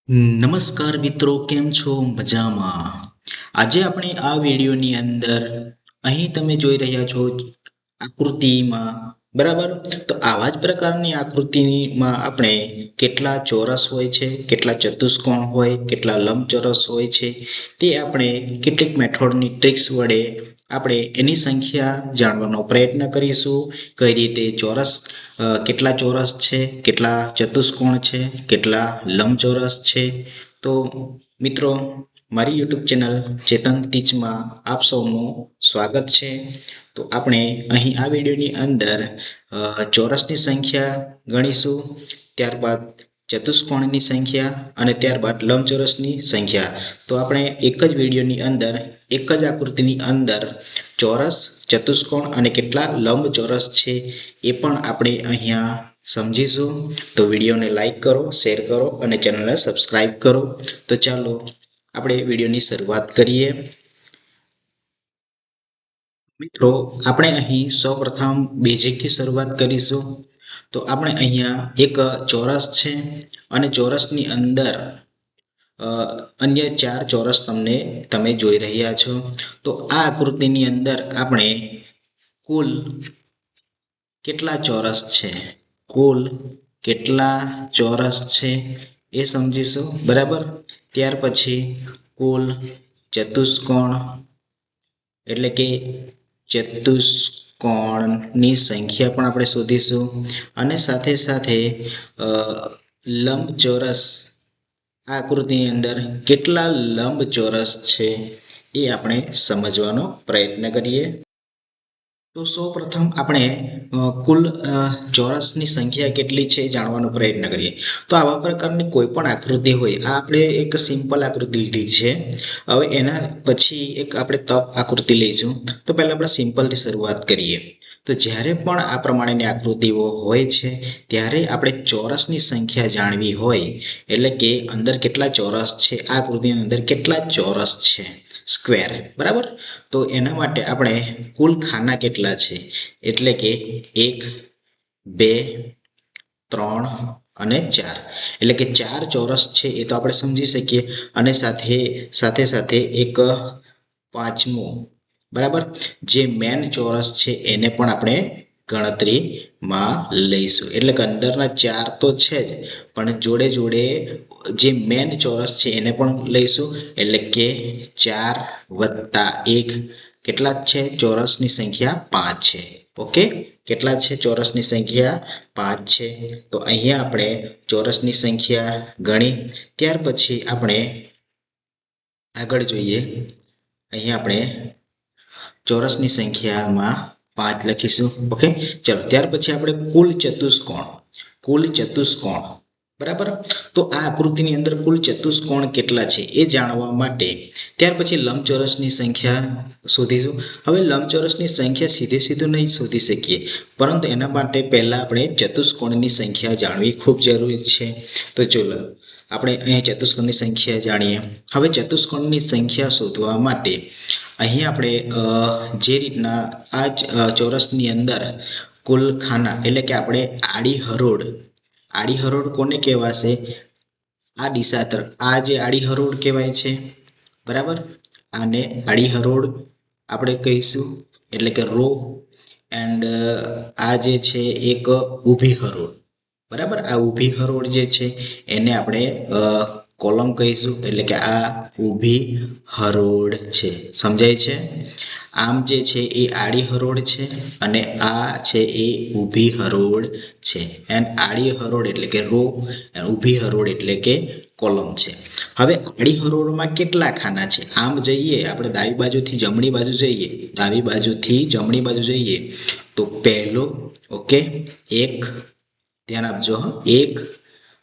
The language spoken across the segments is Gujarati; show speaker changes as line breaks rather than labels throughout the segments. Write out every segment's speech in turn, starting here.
નમસ્કાર મિત્રો, કેમ છો? મજામાં. આજે આપણે આ વિડીયોની અંદર અહીં તમે જોઈ રહ્યા છો આકૃતિમાં, બરાબર? તો આવા જ પ્રકારની આકૃતિમાં આપણે કેટલા ચોરસ હોય છે, કેટલા ચતુષ્કોણ હોય, કેટલા લંબચોરસ હોય છે, તે આપણે કેટલીક મેથડની ટ્રિક્સ વડે આપણે એની સંખ્યા જાણવાનો પ્રયત્ન કરીશું. કઈ રીતે ચોરસ, કેટલા ચોરસ છે, કેટલા ચતુષ્કોણ છે, કેટલા લંબચોરસ છે. તો મિત્રો, મારી યુટ્યુબ ચેનલ ચેતન ટીચમાં આપ સૌનું સ્વાગત છે. તો આપણે અહીં આ વિડીયોની અંદર ચોરસની સંખ્યા ગણીશું, ત્યારબાદ ચતુષ્કોણની સંખ્યા અને ત્યારબાદ લંબચોરસની સંખ્યા. તો આપણે એક જ વિડીયોની અંદર, એક જ આકૃતિની અંદર ચોરસ, ચતુષ્કોણ અને કેટલા લંબચોરસ છે એ પણ આપણે અહીંયા સમજીશું. તો વિડીયોને લાઈક કરો, શેર કરો અને ચેનલને સબસ્ક્રાઈબ કરો. તો ચાલો આપણે વિડીયોની શરૂઆત કરીએ. મિત્રો, આપણે અહીં સૌપ્રથમ બેઝિકથી શરૂઆત કરીશું. તો આપણે અહીંયા એક ચોરસ છે અને ચોરસની અંદર અન્ય 4 ચોરસ તમે જોઈ રહ્યા છો. તો આ આકૃતિની અંદર આપણે કુલ કેટલા ચોરસ છે, કુલ કેટલા ચોરસ છે એ સમજીશું, બરાબર? ત્યાર પછી કુલ ચતુષ્કોણ એટલે કે ચતુષ્કોણની સંખ્યા પણ આપણે શોધીશું અને સાથે સાથે લંબચોરસ, આ આકૃતિની અંદર કેટલા લંબચોરસ છે એ આપણે સમજવાનો પ્રયત્ન કરીએ. તો સૌપ્રથમ આપણે કુલ ચોરસની સંખ્યા કેટલી છે એ જાણવાનો પ્રયત્ન કરીએ. તો આવા પ્રકારની કોઈ પણ આકૃતિ હોય, આ આપણે એક સિમ્પલ આકૃતિ લીધી છે. હવે એના પછી એક આપણે તપ આકૃતિ લઈશું. તો પહેલા આપણે સિમ્પલથી શરૂઆત કરીએ. તો જ્યારે પણ આ પ્રમાણેની આકૃતિઓ હોય છે ત્યારે આપણે ચોરસની સંખ્યા જાણવી હોય, એટલે કે અંદર કેટલા ચોરસ છે, આ આકૃતિની અંદર કેટલા ચોરસ છે, સ્ક્વેર, બરાબર? તો એના માટે આપણે કુલ ખાના કેટલા છે, એટલે કે 1, 2, 3 અને 4, એટલે કે 4 ચોરસ છે એ તો આપણે સમજી શકીએ. અને સાથે સાથે એક પાંચમું, બરાબર, જે મેન ચોરસ છે એને પણ આપણે ગણતરીમાં લઈશું. એટલે કે અંદરના 4 તો છે જ, પણ જોડે જોડે જે મેન ચોરસ છે એને પણ લઈશું. એટલે કે 4 + 1 કેટલા છે? ચોરસની સંખ્યા 5 છે. ઓકે, કેટલા છે? ચોરસની સંખ્યા 5 છે. તો અહીંયા આપણે ચોરસની સંખ્યા ગણી. ત્યાર પછી આપણે આગળ જોઈએ. અહીંયા આપણે ચોરસની સંખ્યામાં 5 લખીશું. ઓકે, ચલો. ત્યાર પછી આપણે કુલ ચતુષ્કોણ, બરાબર? તો આ આકૃતિની અંદર કુલ ચતુષ્કોણ કેટલા છે એ જાણવા માટે ત્યાર પછી લંબચોરસની સંખ્યા શોધીશું. હવે લંબચોરસની સંખ્યા સીધું નહીં શોધી શકીએ, પરંતુ એના માટે પહેલા આપણે ચતુષ્કોણની સંખ્યા જાણવી ખૂબ જરૂરી છે. તો ચલો આપણે અહીં ચતુષ્કોણની સંખ્યા જાણીએ. હવે ચતુષ્કોણની સંખ્યા શોધવા માટે અહીં આપણે જે રીતના આ ચોરસની અંદર કુલ ખાના, એટલે કે આપણે આડી હરોળ કોને કહેવાશે? આ દિશા તરફ, આ જે આડી હરોળ કહેવાય છે, બરાબર? આને આડી હરોળ આપણે કહીશું, એટલે કે રો. એન્ડ આ જે છે એક ઊભી હરોળ, બરાબર? આ ઊભી હરોળ જે છે એને આપણે કોલમ કહીશું, એટલે કે આ ઊભી હરોળ છે. સમજાય છે? આમ જે છે એ આડી હરોળ છે અને આ છે એ ઊભી હરોળ છે. એન્ડ આડી હરોળ એટલે કે રો, ઊભી હરોળ એટલે કે કોલમ છે. હવે આડી હરોળમાં કેટલા ખાના છે? આમ જઈએ આપણે, ડાબી બાજુથી જમણી બાજુ જઈએ તો પહેલો, ઓકે, 1, ધ્યાન આપજો, 1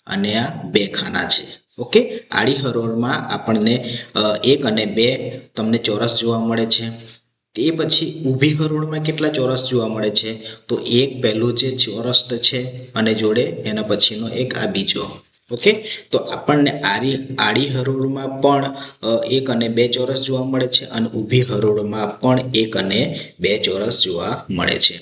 અને આ 2 ખાના છે. ઓકે, આડી હરોળમાં આપણને 1 અને 2 તમને ચોરસ જોવા મળે છે. તે પછી ઊભી હરોળમાં કેટલા ચોરસ જોવા મળે છે? તો એક પહેલું જે ચોરસ છે અને જોડે એના પછીનો એક આ બીજો. ઓકે, તો આપણને આડી હરોળમાં પણ 1 અને 2 ચોરસ જોવા મળે છે અને ઊભી હરોળમાં પણ 1 અને 2 ચોરસ જોવા મળે છે.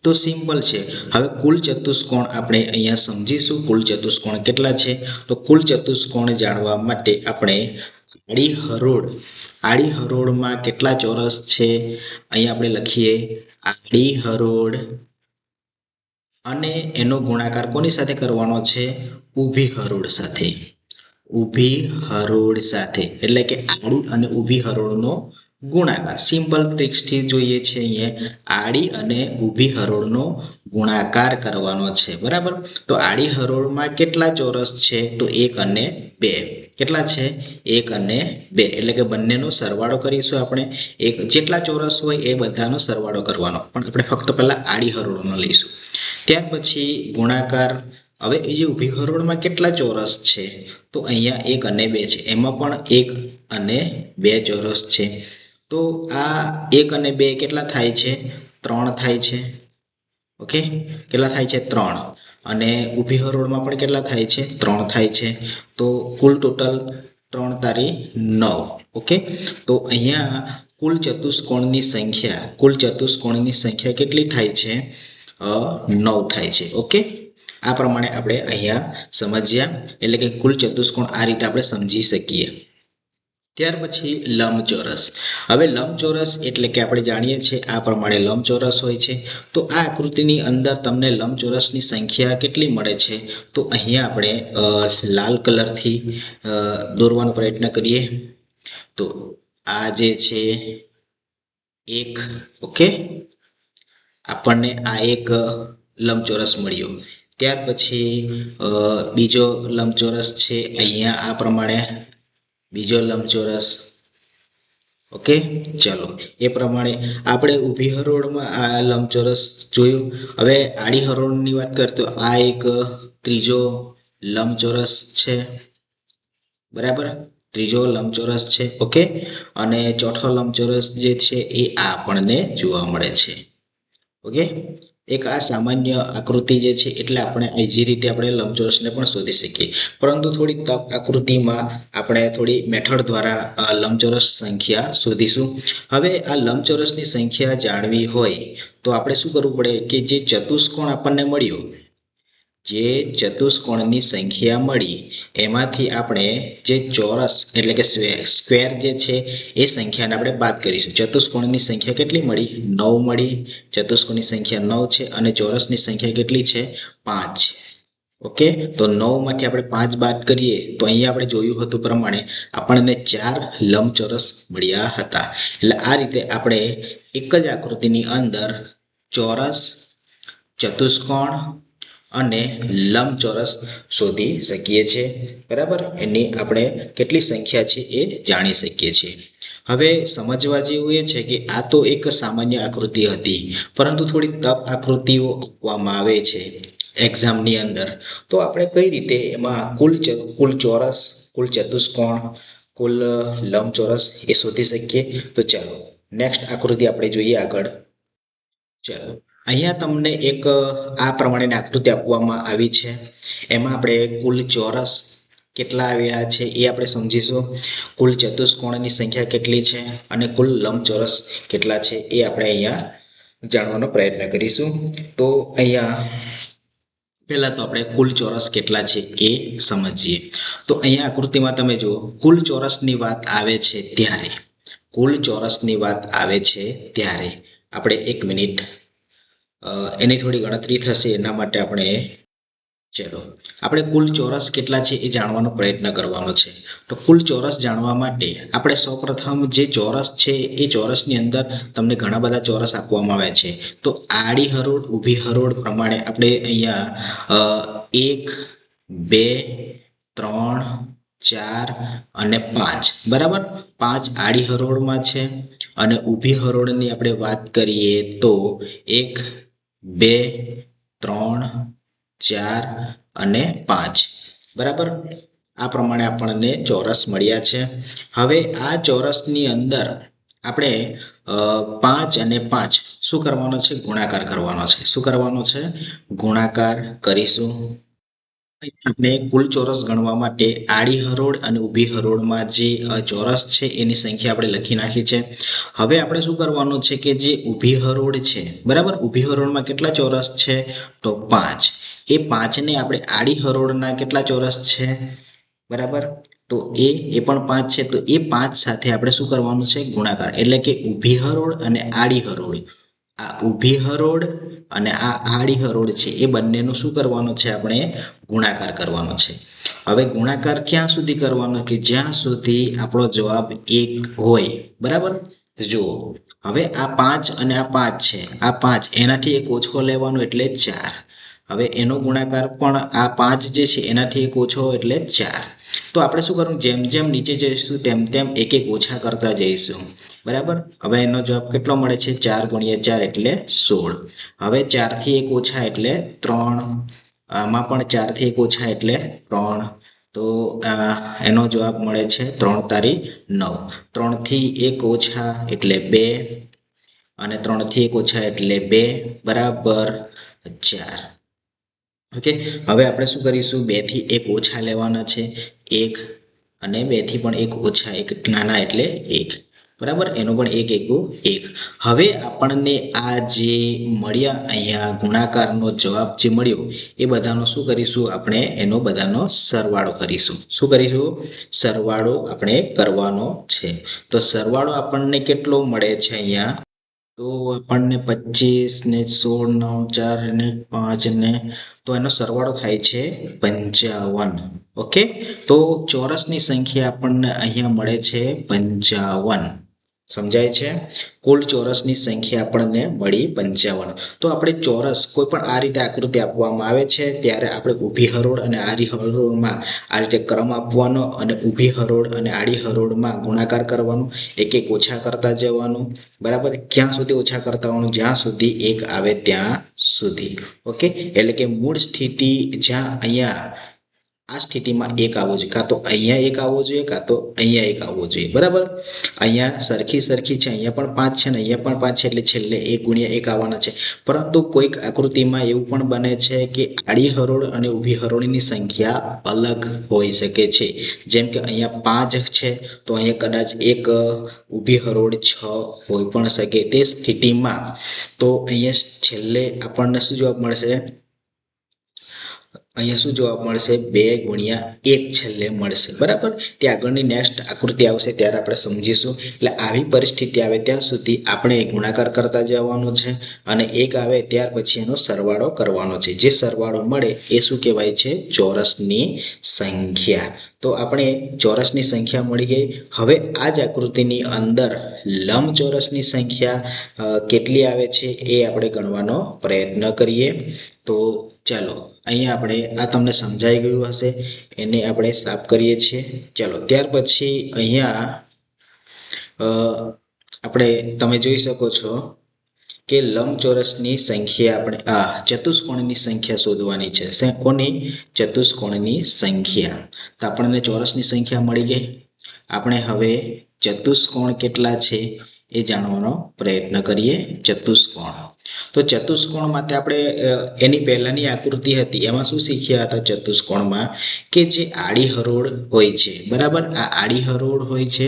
તો સિમ્પલ છે. હવે કુલ ચતુષ્કોણ આપણે અહીંયા સમજીશું. કુલ ચતુષ્કોણ કેટલા છે? તો કુલ ચતુષ્કોણ જાણવા માટે આપણે આડી હરોળમાં કેટલા ચોરસ છે અહીંયા આપણે લખીએ. આડી હરોળ અને એનો ગુણાકાર કોની સાથે કરવાનો છે? ઊભી હરોળ સાથે. ઊભી હરોળ સાથે એટલે કે આડી અને ઊભી હરોળનો ગુણાકાર. સિમ્પલ ટ્રિક્સથી જોઈએ છે. અહીંયા આડી અને ઊભી હરોળનો ગુણાકાર કરવાનો છે. બરાબર. તો આડી હરોળમાં કેટલા ચોરસ છે? તો 1 અને 2. કેટલા છે? 1 અને 2 એટલે કે બંનેનો સરવાળો કરીશું આપણે. એક જેટલા ચોરસ હોય એ બધાનો સરવાળો કરવાનો, પણ આપણે ફક્ત પહેલા આડી હરોળનો લઈશું. ત્યાર પછી ગુણાકાર. હવે એ જે ઊભી હરોળમાં કેટલા ચોરસ છે? તો અહીંયા 1 અને 2 છે. એમાં પણ 1 અને 2 ચોરસ છે. તો આ 1 અને 2 કેટલા થાય છે? 3 થાય છે. ઓકે, કેટલા થાય છે? 3. અને ઊભી હરોળમાં પણ કેટલા થાય છે? 3 થાય છે. તો કુલ ટોટલ 3 તારી 9. ઓકે, તો અહીંયા કુલ ચતુષ્કોણની સંખ્યા કેટલી થાય છે? 9 થાય છે. ઓકે, આ પ્રમાણે આપણે અહીંયા સમજ્યા. એટલે કે કુલ ચતુષ્કોણ આ રીતે આપણે સમજી શકીએ. ત્યાર પછી લંબચોરસ. હવે લંબચોરસ એટલે કે આપણે જાણીએ છીએ આ પ્રમાણે લંબચોરસ હોય છે. તો આ આકૃતિની અંદર તમને લંબચોરસની સંખ્યા કેટલી મળે છે? તો અહીંયા આપણે લાલ કલરથી દોરવાનો પ્રયત્ન કરીએ. તો આ જે છે 1. ઓકે, આપણને આ એક લંબચોરસ મળ્યો. ત્યાર પછી બીજો લંબચોરસ છે અહીંયા આ પ્રમાણે, બીજો લંબચોરસ. ઓકે, ચલો એ પ્રમાણે આપણે ઊભી હરોળમાં આ લંબચોરસ જોયું. હવે આડી હરોળની વાત કરીએ તો આ એક ત્રીજો લંબચોરસ છે. બરાબર, ત્રીજો લંબચોરસ છે. ઓકે, અને ચોથો લંબચોરસ જે છે એ આપણને જોવા મળે છે. ઓકે, એક આ સામાન્ય આકૃતિ જે છે એટલે આપણે ઈઝી રીતે આપણે લંબચોરસને પણ શોધી શકીએ. પરંતુ થોડી ટફ આકૃતિમાં આપણે થોડી મેથડ દ્વારા લંબચોરસ સંખ્યા શોધીશું. હવે આ લંબચોરસની સંખ્યા જાણવી હોય તો આપણે શું કરવું પડે કે જે ચતુષ્કોણ આપણને મળ્યો, જે ચતુષ્કોણની સંખ્યા મળી એમાંથી આપણે જે ચોરસ એટલે કે સ્ક્વેર જે છે એ સંખ્યાને આપણે બાદ કરીશું. ચતુષ્કોણની સંખ્યા કેટલી મળી? 9 મળી. ચતુષ્કોણની સંખ્યા 9 છે અને ચોરસની સંખ્યા કેટલી છે? 5 છે. ઓકે, તો 9 માંથી આપણે 5 બાદ કરીએ તો અહીંયા આપણે જોયું હતું પ્રમાણે આપણને 4 લંબચોરસ મળ્યા હતા. એટલે આ રીતે આપણે એક જ આકૃતિની અંદર ચોરસ, ચતુષ્કોણ અને લંબચોરસ શોધી શકીએ છીએ. બરાબર, એની આપણે કેટલી સંખ્યા છે એ જાણી શકીએ છીએ. હવે સમજવા જેવું એ છે કે આ તો એક સામાન્ય આકૃતિ હતી, પરંતુ થોડી ટફ આકૃતિઓ આપવામાં આવે છે એક્ઝામની અંદર. તો આપણે કઈ રીતે એમાં કુલ ચોરસ, કુલ ચતુષ્કોણ, કુલ લંબચોરસ એ શોધી શકીએ? તો ચાલો નેક્સ્ટ આકૃતિ આપણે જોઈએ આગળ. ચાલો, અહીંયા તમને એક આ પ્રમાણેની આકૃતિ આપવામાં આવી છે. એમાં આપણે કુલ ચોરસ કેટલા આવ્યા છે એ આપણે સમજીશું. કુલ ચતુષ્કોણની સંખ્યા કેટલી છે અને કુલ લંબચોરસ કેટલા છે એ આપણે અહીંયા જાણવાનો પ્રયત્ન કરીશું. તો અહીંયા પહેલાં તો આપણે કુલ ચોરસ કેટલા છે એ સમજીએ. તો અહીંયા આકૃતિમાં તમે જુઓ, કુલ ચોરસની વાત આવે છે ત્યારે, કુલ ચોરસની વાત આવે છે ત્યારે આપણે 1 મિનિટ એની થોડી ગણતરી થશે. એના માટે આપણે કુલ ચોરસ કેટલા છે એ જાણવાનો પ્રયત્ન કરવાનો છે. તો કુલ ચોરસ જાણવા માટે આપણે સૌપ્રથમ જે ચોરસ છે એ ચોરસની અંદર તમને ઘણા બધા ચોરસ આપવામાં આવ્યા છે. તો આડી હરોળ, ઊભી હરોળ પ્રમાણે આપણે અહીંયા 1, 2, 3, 4 અને 5. બરાબર, 5 આડી હરોળમાં છે અને ઊભી હરોળની આપણે વાત કરીએ તો 1, 2, 3, 4 અને 5. બરાબર, આ પ્રમાણે આપણને ચોરસ મળ્યા છે. હવે આ ચોરસની અંદર આપણે 5 અને 5 શું કરવાનો છે? ગુણાકાર કરવાનો છે. શું કરવાનો છે? ગુણાકાર કરીશું. આપણે કુલ ચોરસ ગણવા માટે આડી હરોળ અને ઊભી હરોળમાં જે ચોરસ છે એની સંખ્યા આપણે લખી નાખી છે. હવે આપણે શું કરવાનું છે કે જે ઊભી હરોળ છે, બરાબર, ઊભી હરોળમાં કેટલા ચોરસ છે? તો 5. એ 5ને આપણે આડી હરોળના કેટલા ચોરસ છે? બરાબર, તો એ પણ 5 છે. તો એ 5 સાથે આપણે શું કરવાનું છે? ગુણાકાર. એટલે કે ઊભી હરોળ અને આડી હરોળ, આ ઊભી હરોળ અને આ આડી હરોળ છે એ બંનેનું શું કરવાનું છે? આપણે ગુણાકાર કરવાનો છે. હવે ગુણાકાર ક્યાં સુધી કરવાનો? કે જ્યાં સુધી આપણો જવાબ 1 હોય. બરાબર, જુઓ હવે આ 5 અને આ 5 છે, આ 5 એનાથી એક ઓછો લેવાનો એટલે 4. હવે એનો ગુણાકાર પણ આ 5 જે છે એનાથી એક ઓછો એટલે 4. તો આપણે શું કરવું? જેમ જેમ નીચે જઈશું તેમ તેમ એક એક ઓછા કરતા જઈશું. બરાબર, હવે એનો જવાબ કેટલો મળે છે? 4 × 4 એટલે 16. હવે 4 થી 1 ઓછા એટલે 3. આમાં પણ 4 થી 1 ઓછા એટલે 3. તો એનો જવાબ મળે છે 3 તારી 9. 3 થી 1 ઓછા એટલે 2 અને 3 થી 1 ઓછા એટલે 2 બરાબર 4. ઓકે, હવે આપણે શું કરીશું? 2 થી 1 ઓછા લેવાના છે 1 અને 2 થી પણ 1 ઓછા 1 નાના એટલે 1. બરાબર, એનો પણ 1 1 1. હવે આપણને આ જે મળ્યા અહીંયા ગુણાકારનો જવાબ જે મળ્યો એ બધાનો શું કરીશું? આપણે એનો બધાનો સરવાળો કરીશું. શું કરીશું? સરવાળો આપણે કરવાનો છે. તો સરવાળો આપણને કેટલો મળે છે અહીંયા? તો આપણને 25 ને 16 9 4 ને 5 ને તો એનો સરવાળો થાય છે 55. ઓકે, તો ચોરસની સંખ્યા આપણને અહીંયા મળે છે 55. સમજાય છે? કુલ ચોરસની સંખ્યા આપણને મળી 55. તો આપણે ચોરસ કોઈ પણ આ રીતે આકૃતિ આપવામાં આવે છે ત્યારે આપણે ઊભી હરોળ અને આડી હરોળમાં આ રીતે ક્રમ આપવાનો અને ઊભી હરોળ અને આડી હરોળમાં ગુણાકાર કરવાનો, એક એક ઓછા કરતા જવાનું. બરાબર, ક્યાં સુધી ઓછા કરતા આવવાનું? જ્યાં સુધી 1 આવે ત્યાં સુધી. ઓકે, એટલે કે મૂળ સ્થિતિ જ્યાં અહીંયા આ સ્થિતિમાં 1 આવવો જોઈએ, કાં તો અહીંયા 1 આવવો જોઈએ, કાં તો અહીંયા 1 આવવો જોઈએ. બરાબર, અહીંયા સરખી છે, અહીંયા પણ 5 છે ને અહીંયા પણ 5 છે, એટલે છેલ્લે 1 × 1 આવવાના છે. પરંતુ કોઈક આકૃતિમાં એવું પણ બને છે કે આડી હરોળ અને ઊભી હરોળની સંખ્યા અલગ હોઈ શકે છે. જેમ કે અહીંયા 5 છે તો અહીંયા કદાચ એક ઊભી હરોળ 6 હોઈ પણ શકે. તે સ્થિતિમાં તો અહીંયા છેલ્લે આપણને શું જવાબ મળશે? અહીંયા શું જવાબ મળશે? 2 × 1 છેલ્લે મળશે. બરાબર, તે આગળની નેક્સ્ટ આકૃતિ આવશે ત્યારે આપણે સમજીશું. એટલે આવી પરિસ્થિતિ આવે ત્યાં સુધી આપણે ગુણાકાર કરતા જવાનું છે અને 1 આવે ત્યાર પછી એનો સરવાળો કરવાનો છે. જે સરવાળો મળે એ શું કહેવાય છે? ચોરસની સંખ્યા. તો આપણે ચોરસની સંખ્યા મળી ગઈ. હવે આ જ આકૃતિની અંદર લંબચોરસની સંખ્યા કેટલી આવે છે એ આપણે ગણવાનો પ્રયત્ન કરીએ. તો ચાલો, અહીંયા આપણે આ તમને સમજાઈ ગયું હશે, એને આપણે સાફ કરીએ છીએ. ચાલો, ત્યાર પછી અહીંયા આપણે તમે જોઈ શકો છો કે લંબચોરસની સંખ્યા આપણે ચતુષ્કોણની સંખ્યા શોધવાની છે. કોની? ચતુષ્કોણની સંખ્યા. તો આપણને ચોરસની સંખ્યા મળી ગઈ. આપણે હવે ચતુષ્કોણ કેટલા છે એ જાણવાનો પ્રયત્ન કરીએ. ચતુષ્કોણ, તો ચતુષ્કોણ માટે આપણે એની પહેલાની આકૃતિ હતી એમાં શું શીખ્યા હતા? ચતુષ્કોણમાં કે જે આડી હરોળ હોય છે, બરાબર, આ આડી હરોળ હોય છે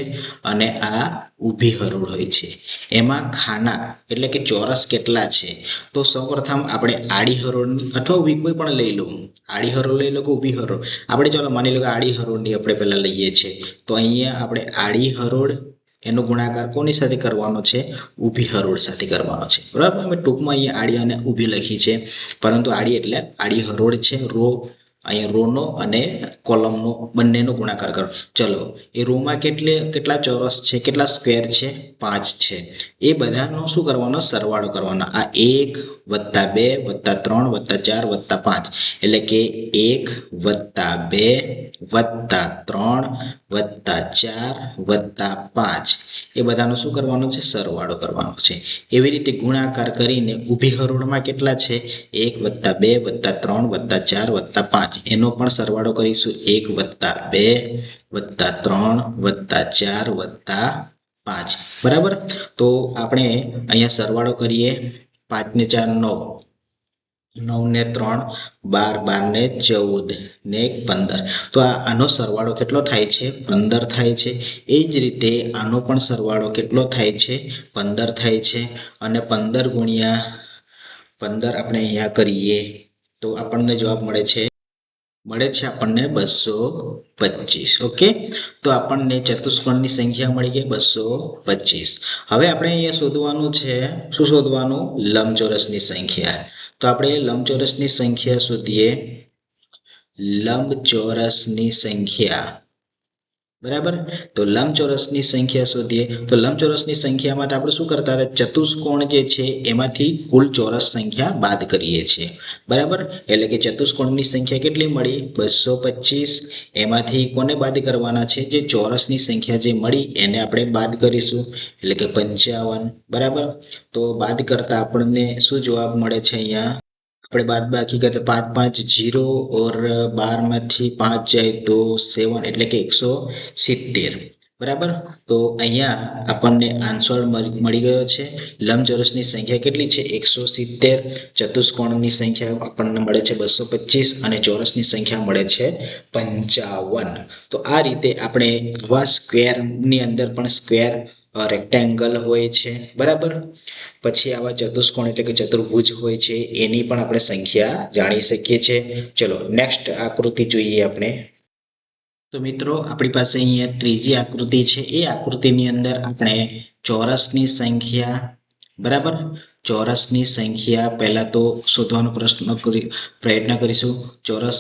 અને આ ઊભી હરોળ હોય છે. એમાં ખાના એટલે કે ચોરસ કેટલા છે? તો સૌપ્રથમ આપણે આડી હરોળ અથવા ઊભી કોઈ પણ લઈ લો. આડી હરોળ લઈ લો કે ઊભી હરોળ? આપણે ચાલો માની લો કે આડી હરોળની આપણે પહેલા લઈએ છીએ. તો અહીંયા આપણે આડી હરોળ એનો ગુણાકાર કોની સાથે કરવાનો છે? ઊભી હરોળ સાથે કરવાનો છે. બરાબર, અમે ટૂંકમાં અહીંયા આડી અને ઊભી લખી છે, પરંતુ આડી એટલે આડી હરોળ છે. રો અહીંયા રોનો અને કોલમનો બંનેનો ગુણાકાર કરો. ચલો, એ રોમાં કેટલા ચોરસ છે? કેટલા સ્ક્વેર છે? 5 છે. એ બધાનો શું કરવાનો? સરવાળો કરવાનો. આ 1 + 2 + 3 + 4 + 5 એટલે કે 1 + 2 + 3 + 4 + 5 એ બધાનો શું કરવાનો છે? સરવાળો કરવાનો છે. એવી રીતે ગુણાકાર કરીને ઊભી હરોળમાં કેટલા છે? 1 + 2 + 3 + 4 + 5 એનો પણ સરવાળો કરીશું. 1 + 2 + 3 + 4 + 5. બરાબર, તો આપણે અહીંયા સરવાળો કરીએ. 5 ને 4 9, 9 ને 3 12, 12 ને 14 ને 15. તો આનો સરવાળો કેટલો થાય છે? 15 થાય છે. એ જ રીતે આનો પણ સરવાળો કેટલો થાય છે? 15 થાય છે. અને 15 ગુણ્યા 15 આપણે અહીંયા કરીએ તો આપણને જવાબ મળે છે આપણને 225. ઓકે, તો આપણને ચતુષ્કોણની સંખ્યા મળી ગઈ 225. હવે આપણે અહીંયા શોધવાનું છે, શું શોધવાનું? લંબચોરસની સંખ્યા. તો આપણે લંબચોરસની સંખ્યા શોધીએ. લંબચોરસની સંખ્યા, બરાબર. તો લંબચોરસની સંખ્યા શોધીએ. તો લંબચોરસની સંખ્યામાં આપણે શું કરતા હતા? ચતુષ્કોણ જે છે એમાંથી કુલ ચોરસ સંખ્યા બાદ કરીએ છીએ, બરાબર. એટલે કે ચતુષ્કોણની સંખ્યા કેટલી મળી? 225. એમાંથી કોને બાદ કરવાના છે? જે ચોરસની સંખ્યા જે મળી એને આપણે બાદ કરીશું, એટલે કે 55, બરાબર. તો બાદ કરતા આપણને શું જવાબ મળે છે? અહીંયા આપણે બાદ બાકી કરતા 5 5 0 और 12 માંથી 5 જાય તો 7, એટલે કે 170, બરાબર. તો અહીંયા આપણને આન્સર મળી ગયો છે. લંબચોરસની સંખ્યા કેટલી છે? 170. ચતુષ્કોણની સંખ્યા આપણને મળે છે 225 અને ચોરસની સંખ્યા મળે છે 55. તો આ રીતે આપણે આવા સ્ક્વેરની અંદર પણ સ્ક્વેર રેક્ટેંગલ હોય છે, બરાબર. પછી આવા ચતુષ્કોણ એટલે કે ચતુર્ભુજ હોય છે એની પણ આપણે સંખ્યા જાણી શકીએ છીએ. ચલો નેક્સ્ટ આકૃતિ જોઈએ આપણે. તો મિત્રો આપણી પાસે અહીંયા ત્રીજી આકૃતિ છે. એ આકૃતિની અંદર આપણે ચોરસની સંખ્યા, બરાબર, ચોરસની સંખ્યા પહેલા તો શોધવાનો પ્રયત્ન કરીશું. ચોરસ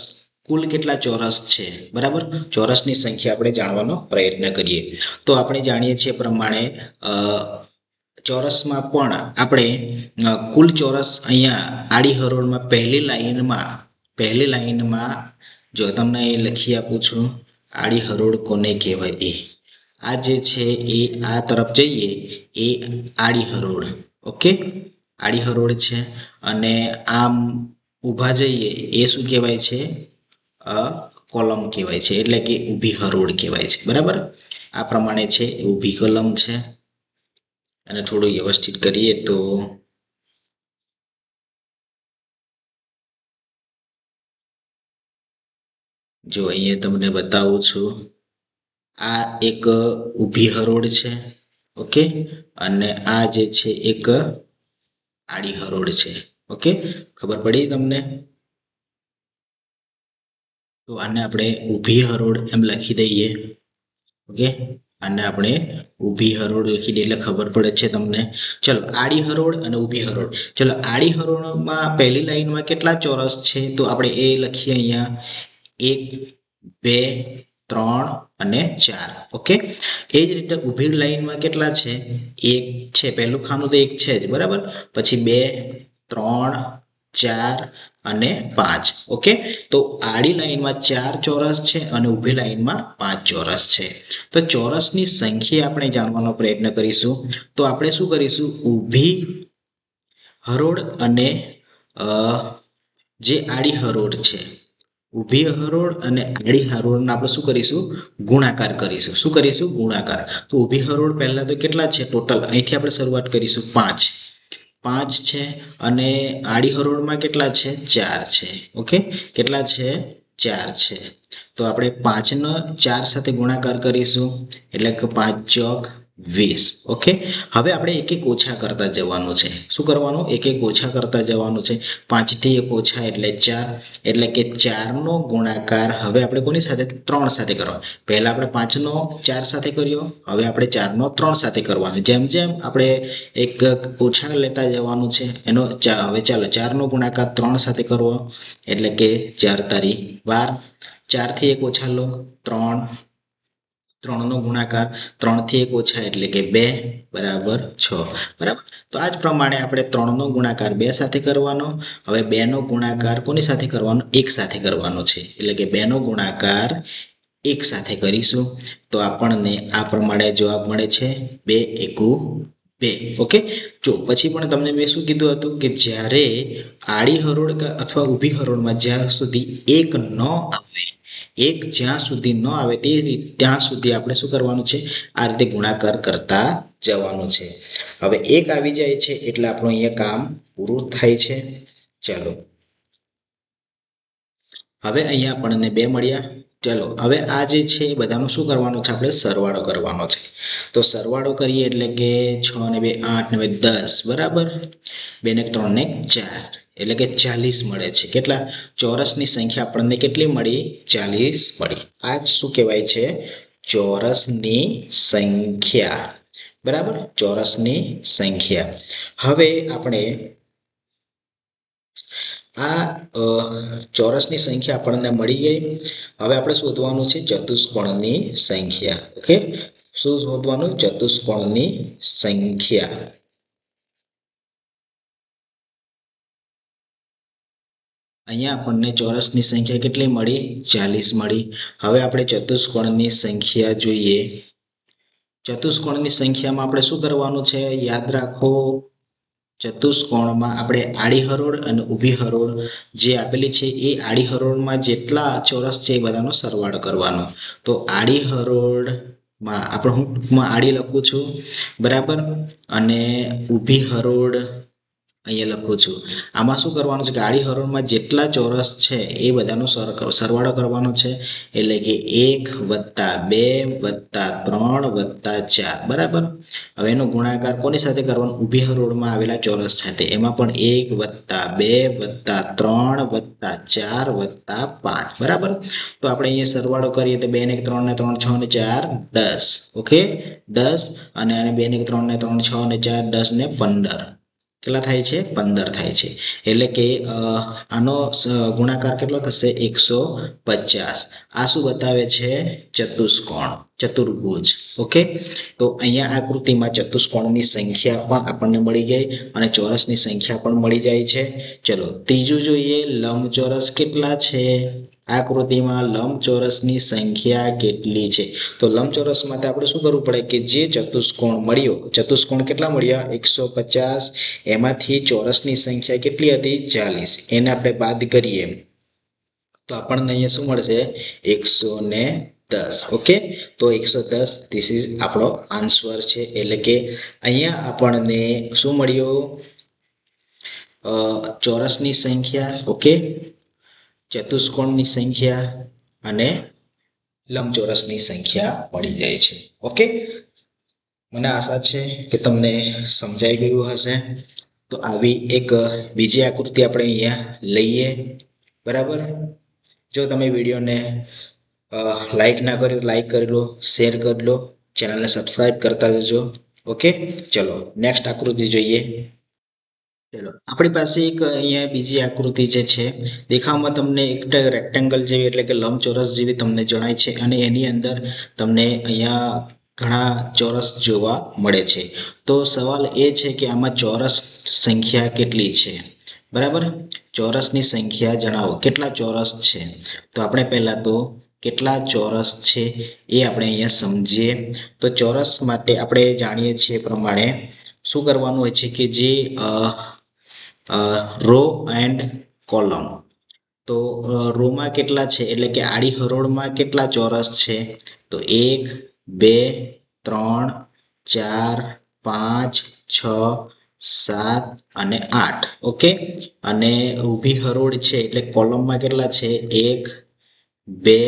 કુલ કેટલા ચોરસ છે, બરાબર. ચોરસની સંખ્યા આપણે જાણવાનો પ્રયત્ન કરીએ. તો આપણે જાણીએ છીએ પ્રમાણે ચોરસમાં પણ આપણે કુલ ચોરસ અહીંયા આડી હરોળમાં પહેલી લાઈનમાં જો તમને એ લખી આપું છું, આડી હરોળ કોને કહેવાય? એ આ જે છે એ આ તરફ જઈએ એ આડી હરોળ. ઓકે, આડી હરોળ છે. અને આમ ઊભા જઈએ એ શું કહેવાય છે? કોલમ કહેવાય છે, એટલે કે ઊભી હરોળ કહેવાય છે, બરાબર. આ પ્રમાણે છે ઊભી કોલમ છે. અને થોડું વ્યવસ્થિત કરીએ તો જો અહીંયા તમને બતાવું છું, આ એક ઊભી હરોળ છે. ઓકે, અને આ જે છે એક આડી હરોળ છે. ઓકે, ખબર પડી તમને? તો આને આપણે ઊભી હરોળ એમ લખી દઈએ. ઓકે, આને આપણે ઊભી હરોળ લખી દઈએ એટલે ખબર પડે છે તમને. ચલો આડી હરોળ અને ઊભી હરોળ. ચલો આડી હરોળમાં પહેલી લાઈનમાં કેટલા ચોરસ છે? તો આપણે એ લખીએ અહીંયા 1 2 3 અને 4. ઓકે, એ જ રીતે ઊભી લાઈનમાં કેટલા છે? 1 છે, પહેલું ખાનું તો 1 છે જ, બરાબર. પછી 2 3 4 અને 5. ઓકે, તો આડી લાઈનમાં 4 ચોરસ છે અને ઊભી લાઈનમાં 5 ચોરસ છે. તો ચોરસની સંખ્યા આપણે જાણવાનો પ્રયત્ન કરીશું. તો આપણે શું કરીશું? ઊભી હરોળ અને જે આડી હરોળ છે, ઊભી હરોળ અને આડી હરોળને આપણે શું કરીશું? ગુણાકાર કરીશું. શું કરીશું? ગુણાકાર. તો ઊભી હરોળ પહેલા તો કેટલા છે ટોટલ? અહીંથી આપણે શરૂઆત કરીશું. 5 છે. અને આડી હરોળમાં કેટલા છે? 4 છે. ઓકે, કેટલા છે? 4 છે. તો આપણે 5નો 4 સાથે ગુણાકાર કરીશું, એટલે કે 5 ચોક 20. ઓકે, હવે આપણે એક એક ઓછા કરતા જવાનું છે. શું કરવાનું? એક એક ઓછા કરતા જવાનું છે. 5 થી 1 ઓછા એટલે 4, એટલે કે 4નો ગુણાકાર હવે આપણે કોની સાથે? 3 સાથે કરવાનો. પહેલા આપણે 5નો 4 સાથે કર્યો, હવે આપણે 4નો 3 સાથે કરવાનો. જેમ જેમ આપણે એક ઓછા લેતા જવાનું છે એનો હવે ચાલો 4નો ગુણાકાર 3 સાથે કરવો, એટલે કે 4 તારી 12. 4 થી 1 ઓછા લો 3, 3નો ગુણાકાર 3 થી 1 ઓછા એટલે કે 2 બરાબર 6, બરાબર. તો આ જ પ્રમાણે આપણે 3નો ગુણાકાર 2 સાથે કરવાનો. હવે 2નો ગુણાકાર કોની સાથે કરવાનો? 1 સાથે કરવાનો છે, એટલે કે 2નો ગુણાકાર 1 સાથે કરીશું. તો આપણને આ પ્રમાણે જવાબ મળે છે 2 એકુ 2. ઓકે, જો પછી પણ તમને મેં શું કીધું હતું કે જ્યારે આડી હરોળ અથવા ઊભી હરોળમાં જ્યાં સુધી 1 ન આવે, 1 જ્યાં સુધી ન આવે ત્યાં સુધી આપણે શું કરવાનું છે? આ રીતે ગુણાકાર કરતા જવાનું છે. હવે 1 આવી જાય છે એટલે આપણું અહીંયા કામ પૂરું થાય છે. ચાલો હવે અહીંયા આપણને 2 મળ્યા. ચલો હવે આ જે છે એ બધાનો શું કરવાનો છે, આપણે સરવાળો કરવાનો છે. તો સરવાળો કરીએ એટલે કે 6 ને 2 8 ને 2 10 બરાબર, 2 ને 3 ને 4 એટલે કે 40 મળે છે. કેટલા? ચોરસની સંખ્યા આપણને કેટલી મળી? 40 મળી. આ જ શું કહેવાય છે? ચોરસની સંખ્યા. બરાબર, ચોરસની સંખ્યા. હવે આપણે આ ચોરસની સંખ્યા આપણને મળી ગઈ. હવે આપણે શોધવાનું છે ચતુષ્કોણની સંખ્યા. ઓકે, શું શોધવાનું? ચતુષ્કોણની સંખ્યા. અહીંયા આપણને ચોરસની સંખ્યા કેટલી મળી? 40 મળી. હવે આપણે ચતુષ્કોણની સંખ્યા જોઈએ. ચતુષ્કોણની સંખ્યામાં આપણે શું કરવાનું છે? યાદ રાખો, ચતુષ્કોણમાં આપણે આડી હરોળ અને ઊભી હરોળ જે આપેલી છે એ આડી હરોળમાં જેટલા ચોરસ છે એ બધાનો સરવાળો કરવાનો. તો આડી હરોળમાં આપણે હું ટૂંકમાં આડી લખું છું, બરાબર, અને ઊભી હરોળ અહીંયા લખું છું. આમાં શું કરવાનું છે કે આડી હરોળમાં જેટલા ચોરસ છે એ બધાનો સરવાળો કરવાનો છે. એટલે કે 1 + 2 + 3 + 4 બરાબર. હવે એનો ગુણાકાર કોની સાથે કરવાનો? ઊભી હરોળમાં આવેલા ચોરસ સાથે. એમાં પણ 1 + 2 + 3 + 4 + 5 બરાબર. તો આપણે અહીંયા સરવાળો કરીએ તો 2 ને 3 ને 3 6 ને 4 10. ઓકે, 10 અને 2 ને 3 ને 3 6 ને 4 10 ને 15. કેટલા થાય છે? 15 થાય છે. એટલે કે આનો ગુણાકાર કેટલો થશે? 150. આ શું બતાવે છે? ચતુષ્કોણ, ચતુર્ભુજ. ઓકે, તો અહીંયા આકૃતિમાં ચતુષ્કોણની સંખ્યા પણ આપણને મળી ગઈ અને ચોરસની સંખ્યા પણ મળી જાય છે. ચલો ત્રીજું જોઈએ, લંબચોરસ કેટલા છે? આકૃતિમાં લંબચોરસની સંખ્યા કેટલી છે? તો લંબચોરસ માટે આપણે શું કરવું પડે કે જે ચતુષ્કોણ મળ્યો, ચતુષ્કોણ કેટલા મળ્યા? 150. એમાંથી ચોરસની સંખ્યા કેટલી હતી? 40. એને આપણે બાદ કરીએ તો આપણને અહીંયા શું મળશે? 110. ઓકે, તો 110 ધીસ ઇઝ આપણો આન્સર છે. એટલે કે અહીંયા આપણને શું મળ્યું? ચોરસની સંખ્યા, ઓકે, ચતુષ્કોણની સંખ્યા અને લંબચોરસની સંખ્યા મળી જાય છે. ઓકે, મને આશા છે કે તમને સમજાઈ ગયું હશે. તો આવી એક બીજી આકૃતિ આપણે અહીંયા લઈએ, બરાબર. જો તમે વિડીયોને લાઈક ના કર્યો તો લાઈક કરી લો, શેર કરી લો, ચેનલને સબસ્ક્રાઈબ કરતા જજો. ઓકે, ચલો નેક્સ્ટ આકૃતિ જોઈએ. ચલો આપણી પાસે એક અહીંયા બીજી આકૃતિ જે છે, દેખાવમાં તમને એક રેક્ટેંગલ જેવી એટલે કે લંબચોરસ જેવી તમને જણાય છે અને એની અંદર તમને અહીંયા ઘણા ચોરસ જોવા મળે છે. તો સવાલ એ છે કે આમાં ચોરસ સંખ્યા કેટલી છે? બરાબર, ચોરસની સંખ્યા જણાવો, કેટલા ચોરસ છે? તો આપણે પહેલા તો કેટલા ચોરસ છે એ આપણે અહીંયા સમજીએ. તો ચોરસ માટે આપણે જાણીએ છીએ પ્રમાણે શું કરવાનું હોય છે કે જે રો એન્ડ કોલમ. તો રોમાં કેટલા છે એટલે કે આડી હરોળમાં કેટલા ચોરસ છે? તો 1 2 3 4 5 6 7 અને 8. ઓકે, અને ઊભી હરોળ છે એટલે કોલમમાં કેટલા છે? 1 2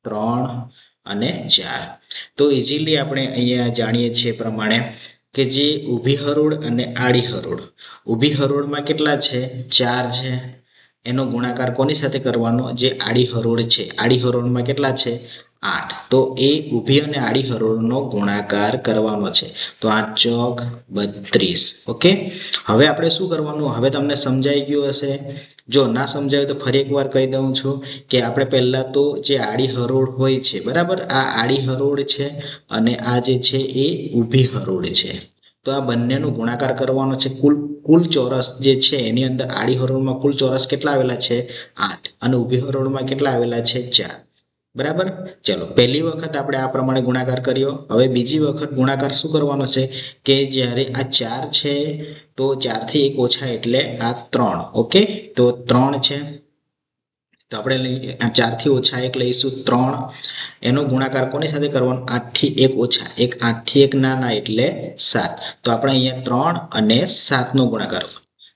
3 અને 4. તો ઇઝીલી આપણે અહીંયા જાણીએ છીએ પ્રમાણે કે જે ઊભી હરોળ અને આડી હરોળ, ઊભી હરોળમાં કેટલા છે? 4 છે. એનો ગુણાકાર કોની સાથે કરવાનો? જે આડી હરોળ છે, આડી હરોળમાં કેટલા છે? 8. તો એ ઊભી અને આડી હરોળનો ગુણાકાર કરવાનો છે. તો 8 ચોક 32. ઓકે, હવે આપણે શું કરવાનું? હવે તમને સમજાઈ ગયું હશે. જો ના સમજાયું તો ફરી એકવાર કહી દઉં છું કે આપણે પહેલા તો જે આડી હરોળ હોય છે, બરાબર, આ આડી હરોળ છે અને આ જે છે એ ઊભી હરોળ છે. તો આ બંનેનો ગુણાકાર કરવાનો છે. કુલ ચોરસ જે છે એની અંદર આડી હરોળમાં કુલ ચોરસ કેટલા આવેલા છે? 8 અને ઊભી હરોળમાં કેટલા આવેલા છે? 4. બરાબર. ચલો પહેલી વખત આપણે આ પ્રમાણે ગુણાકાર કર્યો. હવે બીજી વખત ગુણાકાર શું કરવાનો છે કે જ્યારે આ 4 છે તો 4 થી 1 ઓછા એટલે આ 3. ઓકે, તો 3 છે. તો આપણે 4 થી ઓછા 1 લઈશું 3. એનો ગુણાકાર કોની સાથે કરવાનો? 8 થી 1 ઓછા 1. 8 થી 1 નાના એટલે 7. તો આપણે અહીંયા 3 અને 7 નો ગુણાકાર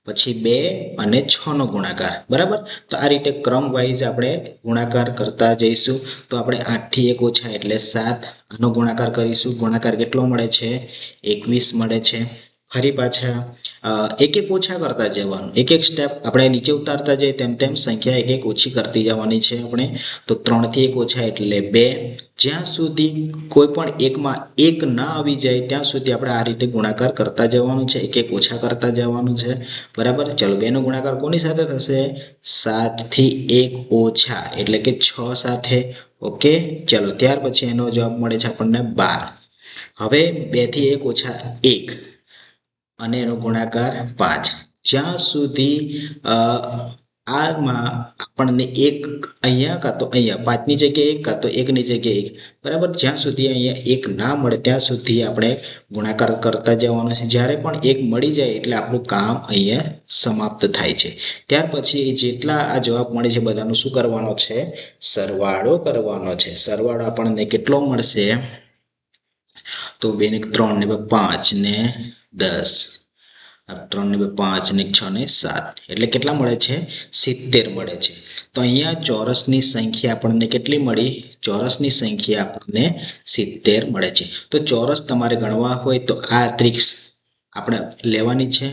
પછી 2 અને 6 નો ગુણાકાર, બરાબર. તો આ રીતે ક્રમ વાઇઝ આપણે ગુણાકાર કરતા જઈશું. તો આપણે 8 થી 1 ઓછા એટલે 7, આનો ગુણાકાર કરીશું. ગુણાકાર કેટલો મળે છે? 21 મળે છે. ફરી પાછા એક એક ઓછા કરતા જવાનું, એક એક સ્ટેપ આપણે નીચે ઉતારતા જઈએ તેમ તેમ સંખ્યા એક એક ઓછી કરતી જવાની છે આપણે. તો 3 થી 1 ઓછા એટલે 2. જ્યાં સુધી કોઈ પણ એકમાં 1 ના આવી જાય ત્યાં સુધી આપણે આ રીતે ગુણાકાર કરતા જવાનું છે, એક એક ઓછા કરતા જવાનું છે, બરાબર. ચલો 2 નો ગુણાકાર કોની સાથે થશે? 7 થી 1 ઓછા એટલે કે 6 સાથે. ઓકે, ચલો ત્યાર પછી એનો જવાબ મળે છે આપણને 12. હવે 2 થી 1 ઓછા 1 અને એનો ગુણાકાર 5. જ્યાં સુધી આમાં આપણને 1 અહીંયા કાં તો અહીંયા 5 ની જગ્યાએ 1 કાં તો 1 ની જગ્યાએ 1, બરાબર. જ્યાં સુધી અહીંયા 1 ના મળે ત્યાં સુધી આપણે ગુણાકાર કરતા જવાનો છે. જ્યારે પણ 1 મળી જાય એટલે આપણું કામ અહીંયા સમાપ્ત થાય છે. ત્યાર પછી જેટલા આ જવાબ મળે છે બધાનો શું કરવાનો છે? સરવાળો કરવાનો છે. સરવાળો આપણને કેટલો મળશે? તો 2 ને 3 ને 5 ને 10, 3 ને 5 ને 6 ને 7 એટલે કેટલા મળે છે? 70 મળે છે. તો અહીંયા ચોરસની સંખ્યા આપણને કેટલી મળી? ચોરસની સંખ્યા આપણને 70 મળે છે. તો ચોરસ તમારે ગણવા હોય તો આ ત્રિક આપણે લેવાની છે.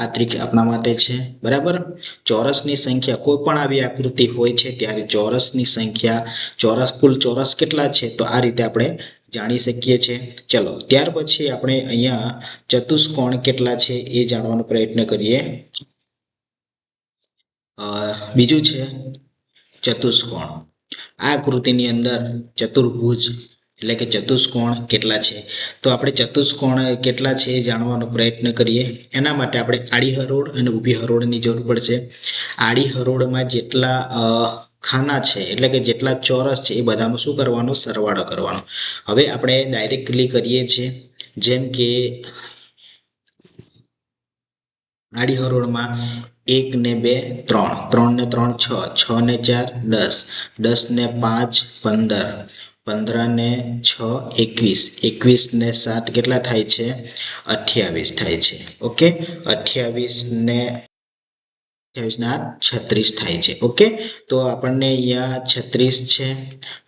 આ ત્રિક આપણા માટે છે, બરાબર. ચોરસની સંખ્યા કોઈ પણ આવી આકૃતિ હોય છે ત્યારે ચોરસની સંખ્યા કુલ ચોરસ કેટલા છે તો આ રીતે આપણે જાણી શકીએ છીએ. ચલો ત્યાર પછી આપણે અહીંયા ચતુષ્કોણ કેટલા છે એ જાણવાનો પ્રયત્ન કરીએ. બીજું છે ચતુષ્કોણ. આ આકૃતિની અંદર ચતુર્ભુજ એટલે કે ચતુષ્કોણ કેટલા છે તો આપણે ચતુષ્કોણ કેટલા છે એ જાણવાનો પ્રયત્ન કરીએ. એના માટે આપણે આડી હરોળ અને ઊભી હરોળની જરૂર પડશે. આડી હરોળમાં જેટલા ખાના છે એટલે કે જેટલા ચોરસ છે એ બધાનો શું કરવાનો? સરવાળો કરવાનો. હવે આપણે ડાયરેક્ટલી કરીએ છીએ. જેમ કે આડી હરોળમાં 1 ને 2 3, 3 ને 3 6, 6 ને 4 10, 10 ને 5 15, 15 ને 6 21, 21 ને 7 કેટલા થાય છે? 28 થાય છે. ઓકે, 28 ને 36 થાય છે. ઓકે, તો આપણને અહીંયા 36 છે.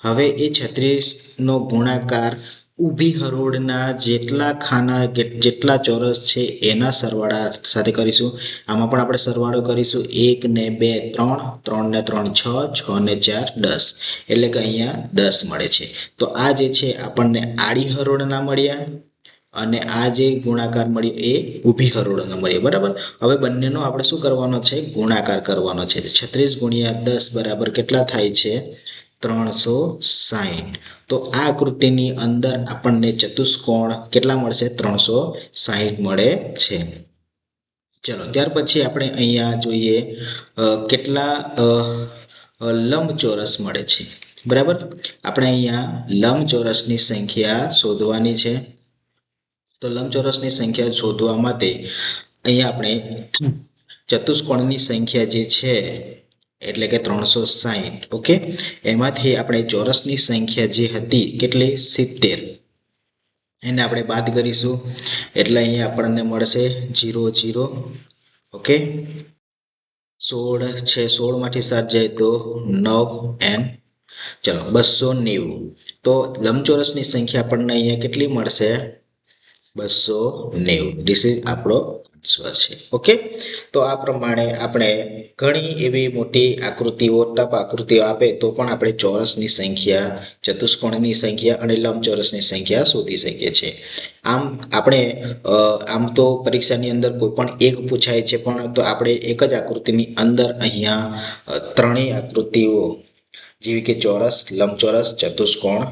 હવે એ 36 નો ગુણાકાર ઊભી હરોળના જેટલા ખાના જેટલા ચોરસ છે એના સરવાળા સાથે કરીશું. આમાં પણ આપણે સરવાળો કરીશું. 1 ને 2 3, 3 ને 3 6, 6 ને 4 10 એટલે કે અહીંયા 10 મળે છે. તો આ જે છે આપણને આડી હરોળના મળ્યા અને આ જે ગુણાકાર મળ્યો એ ઊભી હરોળનો મળ્યો, બરાબર. હવે બંનેનો આપણે શું કરવાનો છે? ગુણાકાર કરવાનો છે. 36 ગુણ્યા 10 બરાબર કેટલા થાય છે? 360. તો આ આકૃતિની અંદર આપણને ચતુષ્કોણ કેટલા મળશે? 360 મળે છે. ચલો ત્યાર પછી આપણે અહીંયા જોઈએ કેટલા લંબચોરસ મળે છે, બરાબર. આપણે અહીંયા લંબચોરસની સંખ્યા શોધવાની છે. તો લંબચોરસની સંખ્યા શોધવા માટે અહીંયા આપણે ચતુષ્કોણની સંખ્યા જે છે એટલે કે 360. ઓકે, એમાંથી આપણે ચોરસની સંખ્યા જે હતી કેટલી? 70. એને આપણે બાદ કરીશું એટલે અહીંયા આપણને મળશે 0 0. ઓકે, 16 છે. 16 માંથી 7 જાય તો 9 n. ચલો 290. તો લંબચોરસની સંખ્યા આપણને અહીંયા કેટલી મળશે? 290. ધીસ ઇઝ આપણો આન્સર છે. ઓકે, તો આ પ્રમાણે આપણે ઘણી એવી મોટી આકૃતિઓ ટપ આકૃતિઓ આપે તો પણ આપણે ચોરસની સંખ્યા, ચતુષ્કોણની સંખ્યા અને લંબચોરસની સંખ્યા શોધી શકીએ છીએ. આમ આપણે આમ તો પરીક્ષાની અંદર કોઈ પણ એક પૂછાય છે પણ તો આપણે એક જ આકૃતિની અંદર અહીંયા ત્રણેય આકૃતિઓ જેવી કે ચોરસ, લંબચોરસ, ચતુષ્કોણ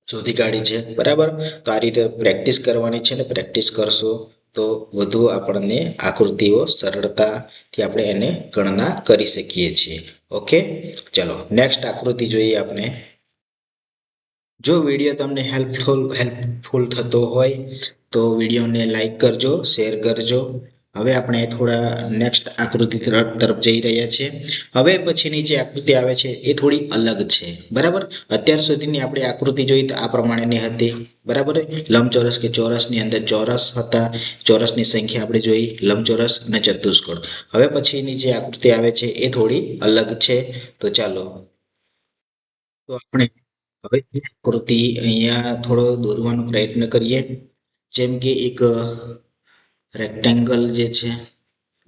શોધી કાઢી છે, બરાબર. તો આ રીતે પ્રેક્ટિસ કરવાની છે ને પ્રેક્ટિસ કરશો તો વધુ આપણને આકૃતિઓ સરળતાથી આપણે એને ગણના કરી શકીએ છીએ. ઓકે, ચલો નેક્સ્ટ આકૃતિ જોઈએ આપણે. જો વિડીયો તમને હેલ્પફુલ થતો હોય તો વિડીયોને લાઈક કરજો, શેર કરજો હવે આપણે થોડા નેક્સ્ટ આકૃતિ તરફ જઈ રહ્યા છીએ. હવે પછીની જે આકૃતિ આવે છે એ થોડી અલગ છે. બરાબર, અત્યાર સુધીની આપણે આકૃતિ જોઈ તો આ પ્રમાણેની હતી. બરાબર, લંબચોરસ કે ચોરસની અંદર ચોરસ હતા, ચોરસની સંખ્યા આપણે જોઈ, લંબચોરસ અને ચતુષ્કોણ. હવે પછીની જે આકૃતિ આવે છે એ થોડી અલગ છે. તો ચાલો, તો આપણે હવે આકૃતિ અહીંયા થોડો દોરવાનો પ્રયત્ન કરીએ. જેમ કે એક રેક્ટેંગલ જે છે,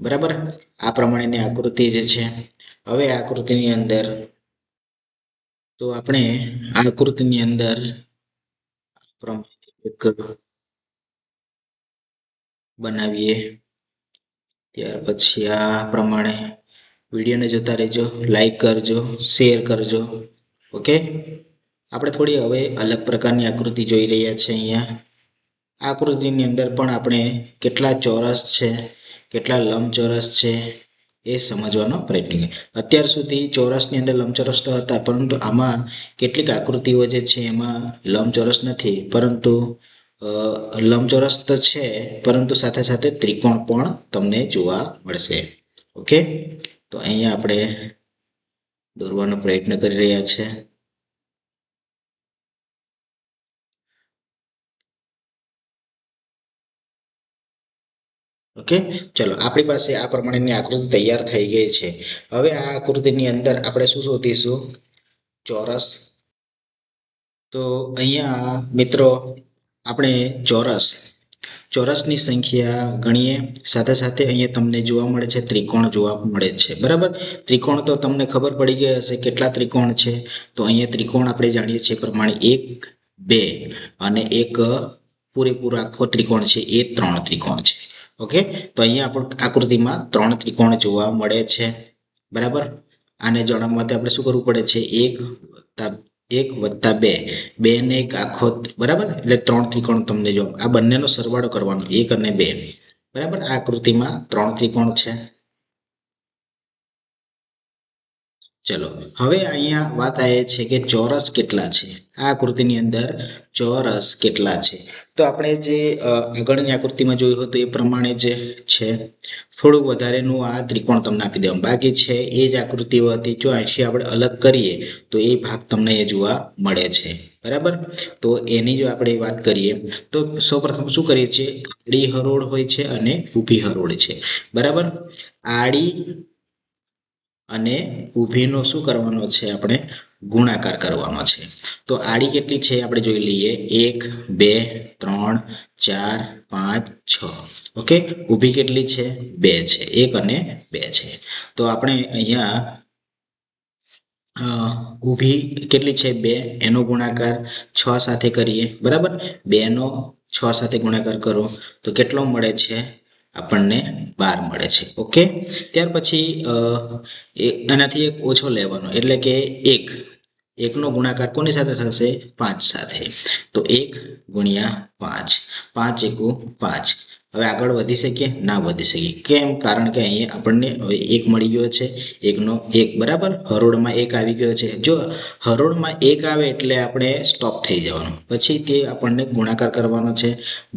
બરાબર, આ પ્રમાણેની આકૃતિ જે છે. હવે આ આકૃતિની અંદર તો આપણે આ આકૃતિની અંદર એક બનાવીએ. ત્યાર પછી આ પ્રમાણે વિડીયોને જોતા રહેજો, લાઈક કરજો, શેર કરજો. ઓકે, આપણે થોડી હવે અલગ પ્રકારની આકૃતિ જોઈ રહ્યા છે. અહીંયા આકૃતિની અંદર પણ આપણે કેટલા ચોરસ છે, કેટલા લંબચોરસ છે એ સમજવાનો પ્રયત્ન કરીએ. અત્યાર સુધી ચોરસની અંદર લંબચોરસ તો હતા, પરંતુ આમાં કેટલીક આકૃતિઓ જે છે એમાં લંબચોરસ નથી, પરંતુ લંબચોરસ તો છે, પરંતુ સાથે સાથે ત્રિકોણ પણ તમને જોવા મળશે. ઓકે, તો અહીંયા આપણે દોરવાનો પ્રયત્ન કરી રહ્યા છે. ઓકે, ચલો, આપણી પાસે આ પ્રમાણેની આકૃતિ તૈયાર થઈ ગઈ છે. હવે આ આકૃતિની અંદર આપણે શું શોધીશું? ચોરસ. તો અહીંયા મિત્રો આપણે ચોરસની સંખ્યા ગણીએ, સાથે સાથે અહીંયા તમને જોવા મળે છે ત્રિકોણ જોવા મળે છે. બરાબર, ત્રિકોણ તો તમને ખબર પડી ગઈ હશે કેટલા ત્રિકોણ છે. તો અહીંયા ત્રિકોણ આપણે જાણીએ છીએ પ્રમાણે 1, 2 અને એક પૂરેપૂરો આખો ત્રિકોણ છે એ 3 ત્રિકોણ છે. ઓકે, તો અહીંયા આપણે આકૃતિમાં 3 ત્રિકોણ જોવા મળે છે. બરાબર, આને જાણવા માટે આપણે શું કરવું પડે છે? 1 વત્તા 2 ને એક આખો, બરાબર, એટલે 3 ત્રિકોણ તમને જો આ બંનેનો સરવાળો કરવાનો 1 અને 2. બરાબર, આ આકૃતિમાં 3 ત્રિકોણ છે. ચલો, હવે અહીંયા વાત આવે છે કે ચોરસ કેટલા છે. આ આકૃતિની અંદર ચોરસ કેટલા છે? તો આપણે જે આગળની આકૃતિમાં જોયું હતું એ પ્રમાણે જે છે, થોડું વધારેનું આ ત્રિકોણ તમને આપી દેવાનું બાકી છે. એ જ આકૃતિઓ હતી. જો અહીંથી આપણે અલગ કરીએ તો એ ભાગ તમને એ જોવા મળે છે. બરાબર, તો એની જો આપણે વાત કરીએ તો સૌપ્રથમ શું કરીએ છીએ? આડી હરોળ હોય છે અને ઊભી હરોળ છે. બરાબર, આડી અને ઊભીનો શું કરવાનો છે? આપણે ગુણાકાર કરવાનો છે. તો આડી કેટલી છે આપણે જોઈ લઈએ. 1, 2, 3, 4, 5, 6. ઓકે, ઊભી કેટલી છે? 2 છે. 1 અને 2 છે. તો આપણે અહીંયા ઊભી કેટલી છે? 2, એનો ગુણાકાર 6 સાથે કરીએ. બરાબર, 2 નો 6 સાથે ગુણાકાર કરો તો કેટલો મળે છે? આપણને 12 મળે છે. ઓકે, ત્યાર પછી એનાથી એક ઓછો લેવાનો, એટલે કે 1 નો ગુણાકાર કોની સાથે થશે? 5 સાથે. તો 1 ગુણ્યા 5, 5 એકુ 5. હવે આગળ વધી શકીએ? ના વધી શકીએ. કેમ? કારણ કે અહીંયા આપણને હવે 1 મળી ગયો છે. 1 નો 1, બરાબર, હરોળમાં 1 આવી ગયો છે. જો હરોળમાં 1 આવે એટલે આપણે સ્ટોપ થઈ જવાનું. પછી તે આપણને ગુણાકાર કરવાનો છે.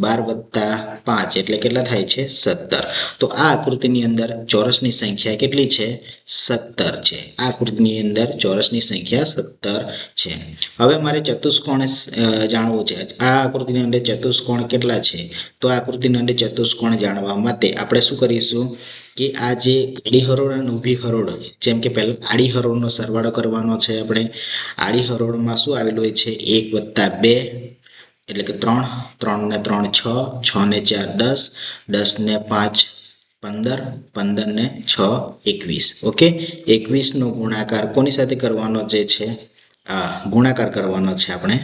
12 વત્તા 5 એટલે કેટલા થાય છે? 17. તો આ આકૃતિની અંદર ચોરસની સંખ્યા કેટલી છે? 17 છે. આ આકૃતિની અંદર ચોરસની સંખ્યા 17 છે. હવે મારે ચતુષ્કોણ જાણવું છે. આ આકૃતિની અંદર ચતુષ્કોણ કેટલા છે? તો આ આકૃતિની અંદર ચતુષ્કોણ જાણવા માટે આપણે શું કરીશું કે આ જે આડી હરોળ અને ઊભી હરોળ, જેમ કે પહેલા આડી હરોળનો સરવાળો કરવાનો છે. આપણે આડી હરોળમાં શું આવેલું હોય છે? 1 વત્તા 2 એટલે કે 3, 3 ને 3 6, 6 ને 4 10, 10 ને 5 15, 15 ને 6 21. ઓકે, 21 નો ગુણાકાર કોની સાથે કરવાનો જે છે? ગુણાકાર કરવાનો છે આપણે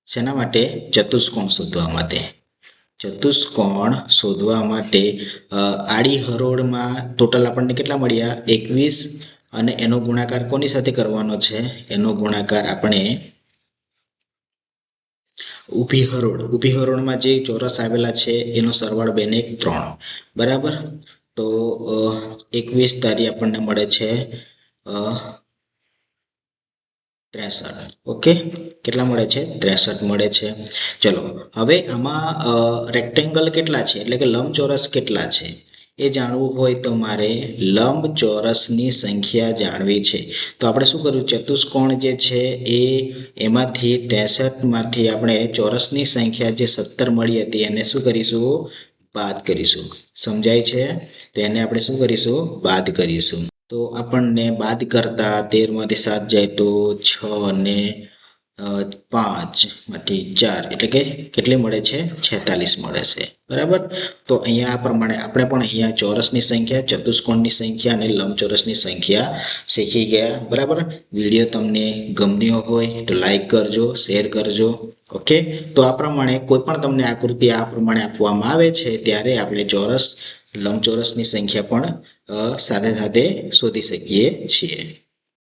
શેના માટે? ચતુષ્કોણ શોધવા માટે. ચતુષ્કોણ શોધવા માટે આડી હરોળમાં ટોટલ આપણને કેટલા મળ્યા? 21, અને એનો ગુણાકાર કોની સાથે કરવાનો છે? એનો ગુણાકાર આપણે ઊભી હરોળમાં જે ચોરસ આવેલા છે એનો સરવાળો 2 ને 1 3. બરાબર, તો 21 તારી આપણને મળે છે 63. ઓકે, કેટલા મળે છે? 63 મળે છે. ચલો, હવે આમાં રેક્ટેંગલ કેટલા છે એટલે કે લંબચોરસ કેટલા છે એ જાણવું હોય તો મારે લંબચોરસની સંખ્યા જાણવી છે. તો આપણે શું કર્યું, ચતુષ્કોણ જે છે એમાંથી 63માંથી આપણે ચોરસની સંખ્યા જે 17 મળી હતી એને શું કરીશું, બાદ કરીશું. સમજાય છે? તો એને આપણે શું કરીશું, બાદ કરીશું. તો આપણને બાદ કરતા 13માંથી 7 જાય તો 6 ને 5માંથી 4 એટલે કે કેટલી મળે છે? 46 મળે છે. બરાબર. તો અહીંયા આ પ્રમાણે આપણે પણ અહીંયા ચોરસની સંખ્યા, ચતુષ્કોણની સંખ્યા અને લંબચોરસની સંખ્યા શીખી ગયા. બરાબર. વિડીયો તમને ગમ્યો હોય તો લાઈક કરજો, શેર કરજો. ઓકે, તો આ પ્રમાણે કોઈ પણ તમને આકૃતિ આ પ્રમાણે આપવામાં આવે છે ત્યારે આપણે ચોરસ, લંબચોરસની સંખ્યા પણ સાથે સાથે શોધી શકીએ છીએ.